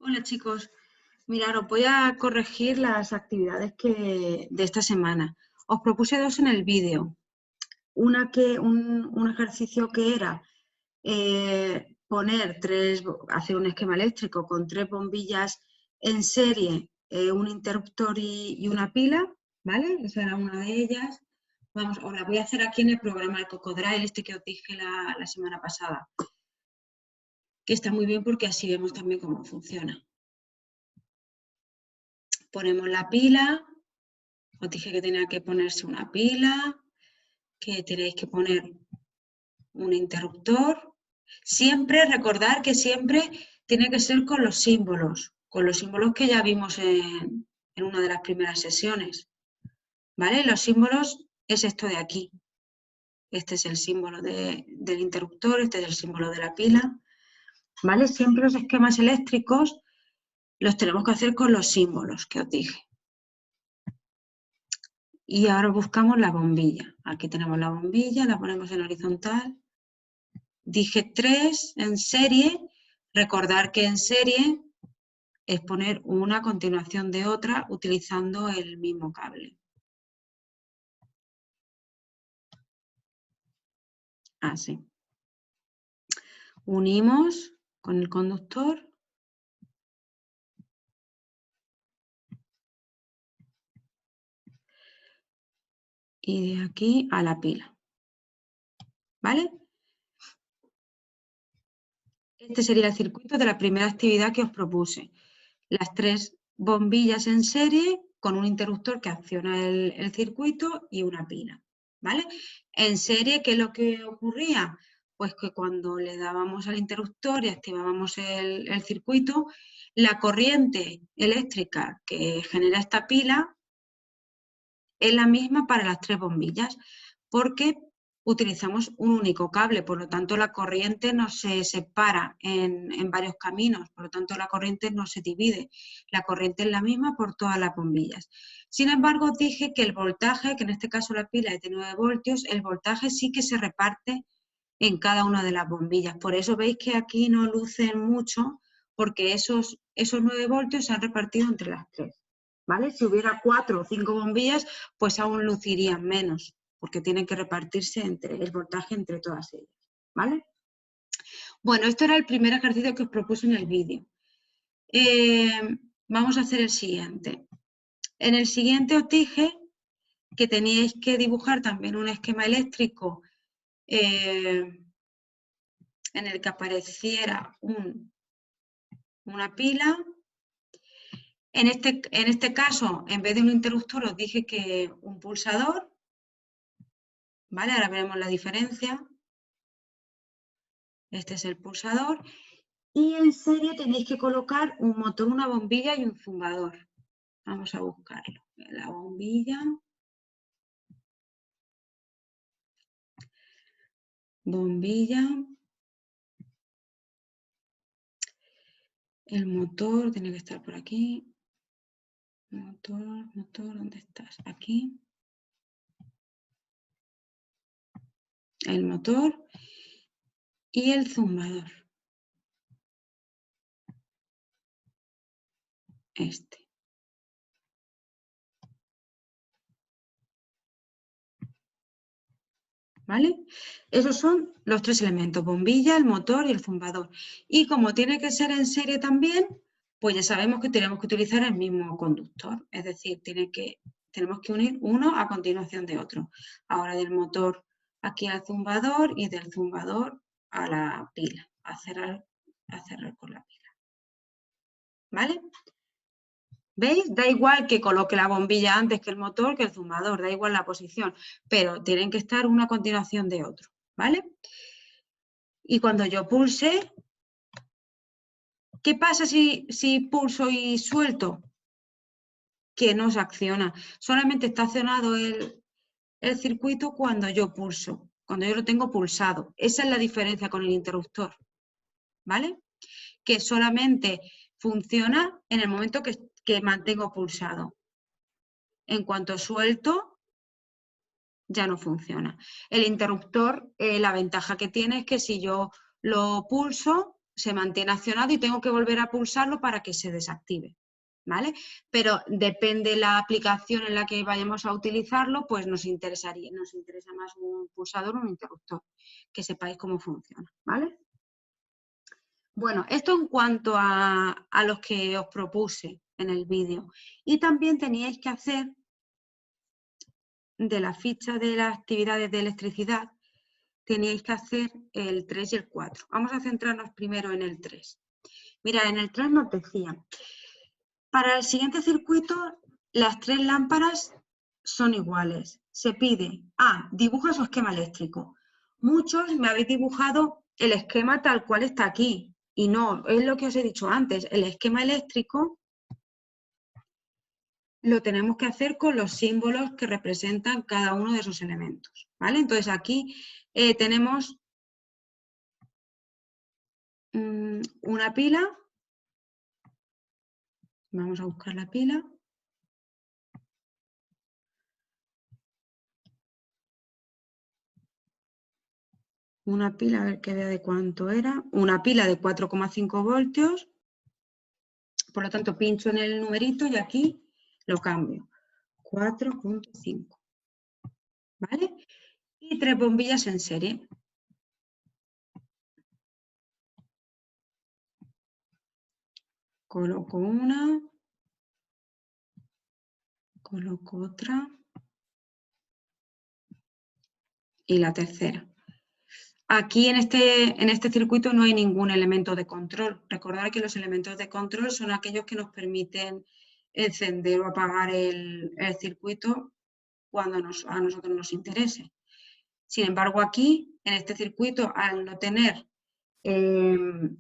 Hola chicos, mirad, os voy a corregir las actividades de esta semana. Os propuse dos en el vídeo. Un ejercicio que era hacer un esquema eléctrico con 3 bombillas en serie, un interruptor y una pila, ¿vale? Esa era una de ellas. Vamos, os la voy a hacer aquí en el programa de Cocodrile, este que os dije la semana pasada, que está muy bien porque así vemos también cómo funciona. Ponemos la pila, os dije que tenía que ponerse una pila, que tenéis que poner un interruptor. Siempre, recordar que siempre tiene que ser con los símbolos que ya vimos en una de las primeras sesiones, ¿vale? Los símbolos es esto de aquí. Este es el símbolo del interruptor, este es el símbolo de la pila, ¿vale? Siempre los esquemas eléctricos los tenemos que hacer con los símbolos que os dije. Y ahora buscamos la bombilla. Aquí tenemos la bombilla, la ponemos en horizontal. Dije 3 en serie. Recordar que en serie es poner una a continuación de otra utilizando el mismo cable. Así. Unimos con el conductor. Y de aquí a la pila. ¿Vale? Este sería el circuito de la primera actividad que os propuse. Las 3 bombillas en serie con un interruptor que acciona el circuito y una pila. ¿Vale? En serie, ¿qué es lo que ocurría? Pues que cuando le dábamos al interruptor y activábamos el circuito, la corriente eléctrica que genera esta pila es la misma para las 3 bombillas, porque utilizamos un único cable, por lo tanto la corriente no se separa en varios caminos, por lo tanto la corriente no se divide, la corriente es la misma por todas las bombillas. Sin embargo, dije que el voltaje, que en este caso la pila es de 9 voltios, el voltaje sí que se reparte en cada una de las bombillas, por eso veis que aquí no lucen mucho, porque esos 9 voltios se han repartido entre las 3. ¿Vale? Si hubiera 4 o 5 bombillas, pues aún lucirían menos, porque tienen que repartirse el voltaje entre todas ellas, ¿vale? Bueno, esto era el primer ejercicio que os propuse en el vídeo. Vamos a hacer el siguiente. En el siguiente os dije que teníais que dibujar también un esquema eléctrico en el que apareciera una pila. En este caso, en vez de un interruptor, os dije que un pulsador, ¿vale? Ahora veremos la diferencia. Este es el pulsador. Y en serie tenéis que colocar un motor, una bombilla y un zumbador. Vamos a buscarlo. La bombilla. Bombilla. El motor tiene que estar por aquí. Motor, ¿dónde estás? Aquí. El motor y el zumbador. Este. ¿Vale? Esos son los 3 elementos, bombilla, el motor y el zumbador. Y como tiene que ser en serie también, pues ya sabemos que tenemos que utilizar el mismo conductor. Es decir, tenemos que unir uno a continuación de otro. Ahora del motor aquí al zumbador y del zumbador a la pila, a cerrar con la pila. ¿Vale? ¿Veis? Da igual que coloque la bombilla antes que el motor, que el zumbador, da igual la posición, pero tienen que estar uno a continuación de otro, ¿vale? Y cuando yo pulse, ¿qué pasa si pulso y suelto? Que no se acciona. Solamente está accionado el circuito cuando yo pulso, cuando yo lo tengo pulsado. Esa es la diferencia con el interruptor, ¿vale? Que solamente funciona en el momento que mantengo pulsado. En cuanto suelto, ya no funciona. El interruptor, la ventaja que tiene es que si yo lo pulso, se mantiene accionado y tengo que volver a pulsarlo para que se desactive, ¿vale? Pero depende de la aplicación en la que vayamos a utilizarlo, pues nos interesa más un pulsador o un interruptor, que sepáis cómo funciona, ¿vale? Bueno, esto en cuanto a los que os propuse en el vídeo. Y también teníais que hacer de la ficha de las actividades de electricidad, teníais que hacer el 3 y el 4. Vamos a centrarnos primero en el 3. Mira, en el 3 nos decía, para el siguiente circuito, las 3 lámparas son iguales. Se pide, dibuja su esquema eléctrico. Muchos me habéis dibujado el esquema tal cual está aquí. Y no, es lo que os he dicho antes, el esquema eléctrico lo tenemos que hacer con los símbolos que representan cada uno de esos elementos, ¿vale? Entonces aquí tenemos una pila, vamos a buscar la pila. Una pila, a ver que vea de cuánto era, una pila de 4,5 voltios, por lo tanto pincho en el numerito y aquí lo cambio, 4,5, ¿vale? Y 3 bombillas en serie. Coloco una, coloco otra y la tercera. Aquí en este circuito no hay ningún elemento de control. Recordad que los elementos de control son aquellos que nos permiten encender o apagar el circuito cuando a nosotros nos interese. Sin embargo, aquí, en este circuito, al no tener un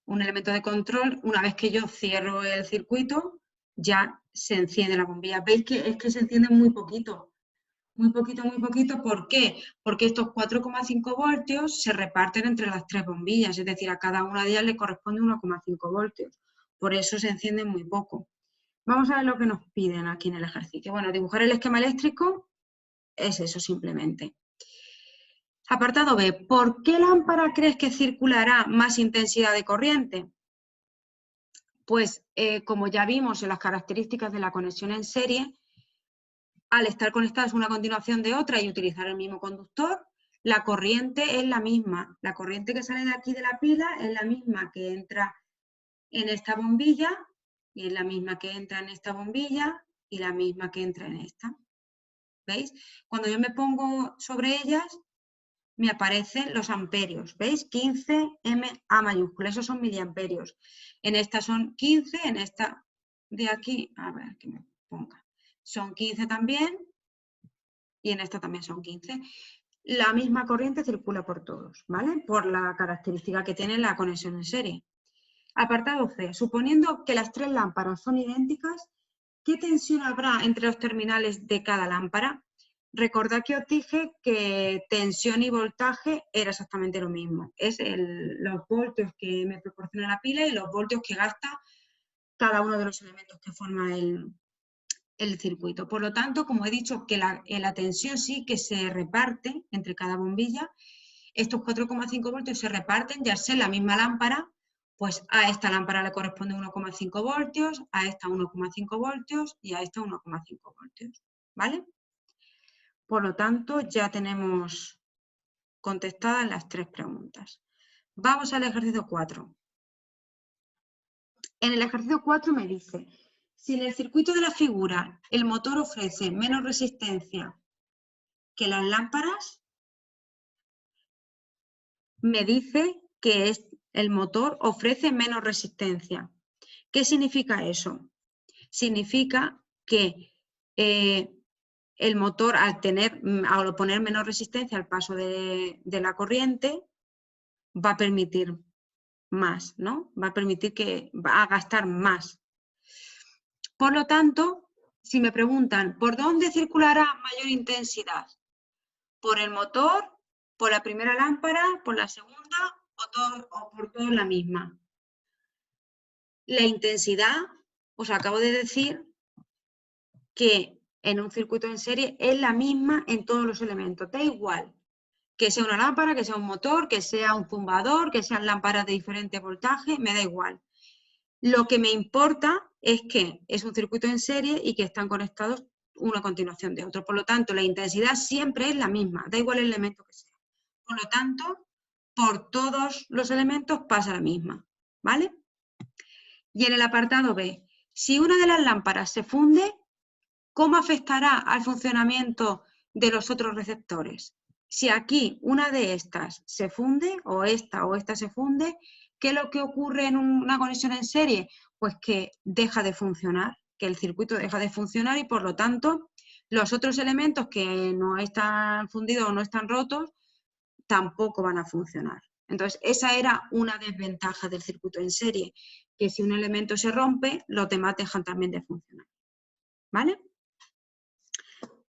elemento de control, una vez que yo cierro el circuito, ya se enciende la bombilla. ¿Veis que es que se enciende muy poquito? Muy poquito, muy poquito. ¿Por qué? Porque estos 4,5 voltios se reparten entre las 3 bombillas, es decir, a cada una de ellas le corresponde 1,5 voltios. Por eso se enciende muy poco. Vamos a ver lo que nos piden aquí en el ejercicio. Bueno, dibujar el esquema eléctrico es eso simplemente. Apartado B. ¿Por qué lámpara crees que circulará más intensidad de corriente? Pues como ya vimos en las características de la conexión en serie, al estar conectadas una a continuación de otra y utilizar el mismo conductor, la corriente es la misma. La corriente que sale de aquí de la pila es la misma que entra en esta bombilla y es la misma que entra en esta bombilla y la misma que entra en esta. ¿Veis? Cuando yo me pongo sobre ellas, me aparecen los amperios. ¿Veis? 15 mA mayúscula. Esos son miliamperios. En esta son 15, en esta de aquí, a ver que me ponga. Son 15 también y en esta también son 15. La misma corriente circula por todos, ¿vale? Por la característica que tiene la conexión en serie. Apartado C. Suponiendo que las 3 lámparas son idénticas, ¿qué tensión habrá entre los terminales de cada lámpara? Recordad que os dije que tensión y voltaje era exactamente lo mismo. Es los voltios que me proporciona la pila y los voltios que gasta cada uno de los elementos que forma el circuito. Por lo tanto, como he dicho, que la tensión sí que se reparte entre cada bombilla. Estos 4,5 voltios se reparten, ya sea en la misma lámpara, pues a esta lámpara le corresponde 1,5 voltios, a esta 1,5 voltios y a esta 1,5 voltios, ¿vale? Por lo tanto, ya tenemos contestadas las 3 preguntas. Vamos al ejercicio 4. En el ejercicio 4 me dice, si en el circuito de la figura el motor ofrece menos resistencia que las lámparas, me dice que el motor ofrece menos resistencia. ¿Qué significa eso? Significa que el motor al poner menos resistencia al paso de la corriente va a permitir más, ¿no? Va a permitir que va a gastar más. Por lo tanto, si me preguntan, ¿por dónde circulará mayor intensidad? ¿Por el motor, por la primera lámpara, por la segunda o por todas la misma? La intensidad, os acabo de decir que en un circuito en serie es la misma en todos los elementos. Da igual Que sea una lámpara, que sea un motor, que sea un zumbador, que sean lámparas de diferente voltaje, me da igual. Lo que me importa es que es un circuito en serie y que están conectados uno a continuación de otro. Por lo tanto, la intensidad siempre es la misma, da igual el elemento que sea. Por lo tanto, por todos los elementos pasa la misma, ¿vale? Y en el apartado B, si una de las lámparas se funde, ¿cómo afectará al funcionamiento de los otros receptores? Si aquí una de estas se funde, o esta se funde, ¿qué es lo que ocurre en una conexión en serie? Pues que deja de funcionar, que el circuito deja de funcionar y por lo tanto los otros elementos que no están fundidos o no están rotos tampoco van a funcionar. Entonces, esa era una desventaja del circuito en serie, que si un elemento se rompe, los demás dejan también de funcionar. ¿Vale?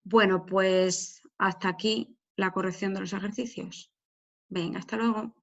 Bueno, pues hasta aquí la corrección de los ejercicios. Venga, hasta luego.